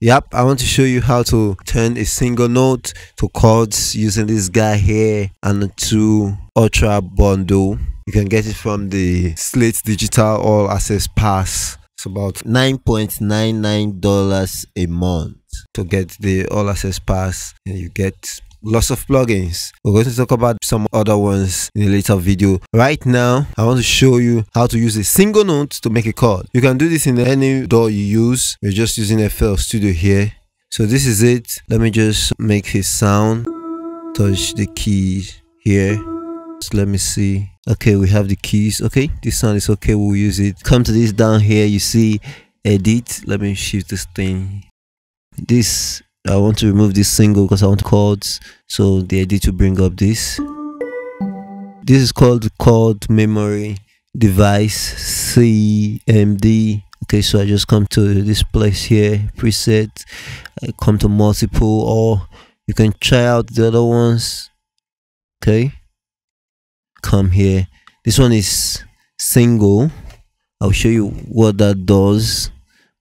Yep, I want to show you how to turn a single note to chords using this guy here and the 2 Ultra bundle. You can get it from the Slate Digital All Access Pass. It's about $9.99 a month to get the All Access Pass, and you get lots of plugins. We're going to talk about some other ones in a later video. Right now, I want to show you how to use a single note to make a chord. You can do this in any DAW you use. We're just using FL Studio here. So this is it. Let me just make a sound. Touch the keys here. So let me see. Okay, we have the keys. Okay, this sound is okay. We'll use it. Come to this down here. You see edit. Let me shift this thing. This, I want to remove this single because I want chords, so the edit will bring up this. This is called the chord memory device, CMD. Okay, so I just come to this place here, preset. I come to multiple, or you can try out the other ones. Okay, come here. This one is single. I'll show you what that does.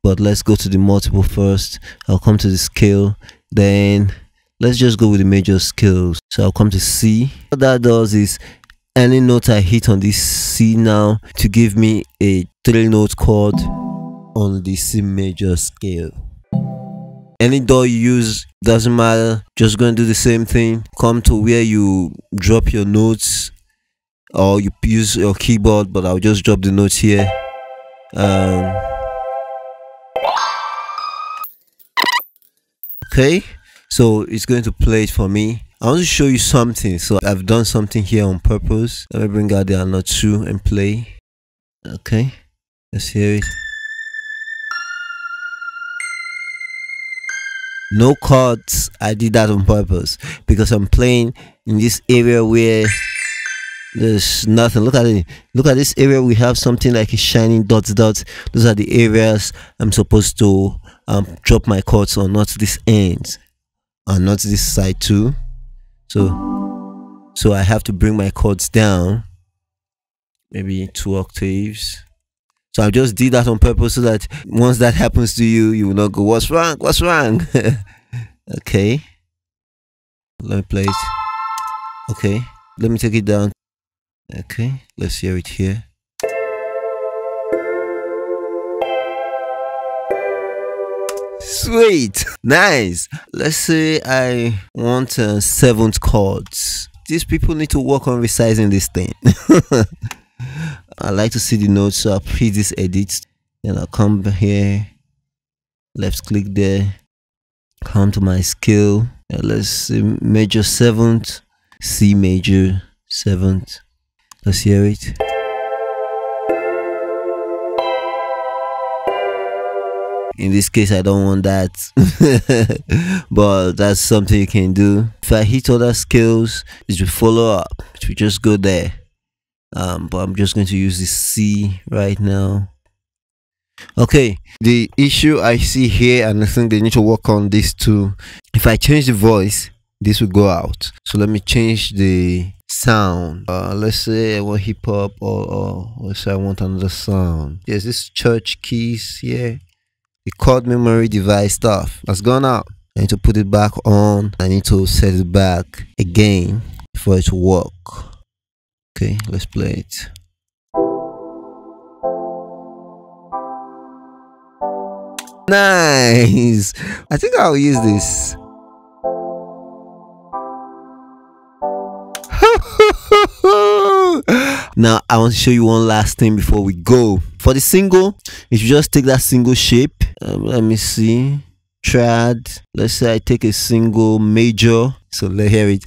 But let's go to the multiple first. I'll come to the scale, then let's just go with the major scales. So I'll come to C. What that does is any note I hit on this C now to give me a 3-note chord on the C major scale. Any DAW you use, doesn't matter, just going to do the same thing. Come to where you drop your notes, or you use your keyboard, but I'll just drop the notes here. Okay, so it's going to play it for me. I want to show you something, so I've done something here on purpose. Let me bring out the Ana 2 and play. Okay, let's hear it. No chords. I did that on purpose because I'm playing in this area where there's nothing. Look at it. Look at this area. We have something like a shining dots. Those are the areas I'm supposed to drop my chords on, not this end and not this side too. So I have to bring my chords down, maybe 2 octaves. So I just did that on purpose so that once that happens to you, you will not go, what's wrong, what's wrong? Okay, let me play it. Okay, let me take it down. Okay, let's hear it here. Sweet, nice. Let's say I want 7th chords. These people need to work on resizing this thing. I like to see the notes, so I'll hit this edit. Then I'll come here, left click there, come to my scale. Let's see major 7th, C major 7th. Let's hear it. In this case, I don't want that, but that's something you can do. If I hit other scales, it will follow up. It will just go there. But I'm just going to use this C right now. Okay, the issue I see here, and I think they need to work on this too. If I change the voice, this will go out. So let me change the sound. Let's say I want hip hop, or let's say I want another sound. There's this church keys here. The chord memory device stuff has gone out. I need to put it back on. I need to set it back again for it to work. Okay, let's play it. Nice. I think I'll use this. Now I want to show you one last thing before we go. For the single, if you just take that single shape, let me see, trad. Let's say I take a single major, so let's hear it.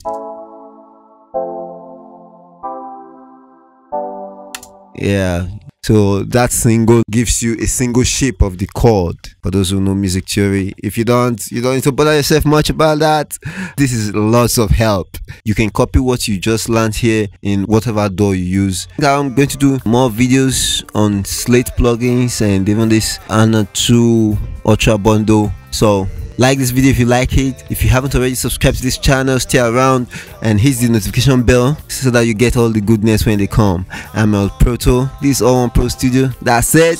Yeah, so that single gives you a single shape of the chord. For those who know music theory, if you don't need to bother yourself much about that. This is lots of help. You can copy what you just learned here in whatever DAW you use. I'm going to do more videos on Slate plugins and even this Ana 2 Ultra bundle. So like this video if you like it. If you haven't already, subscribe to this channel, stay around and hit the notification bell so that you get all the goodness when they come. I'm El Proto. This is All One Pro Studio. That's it.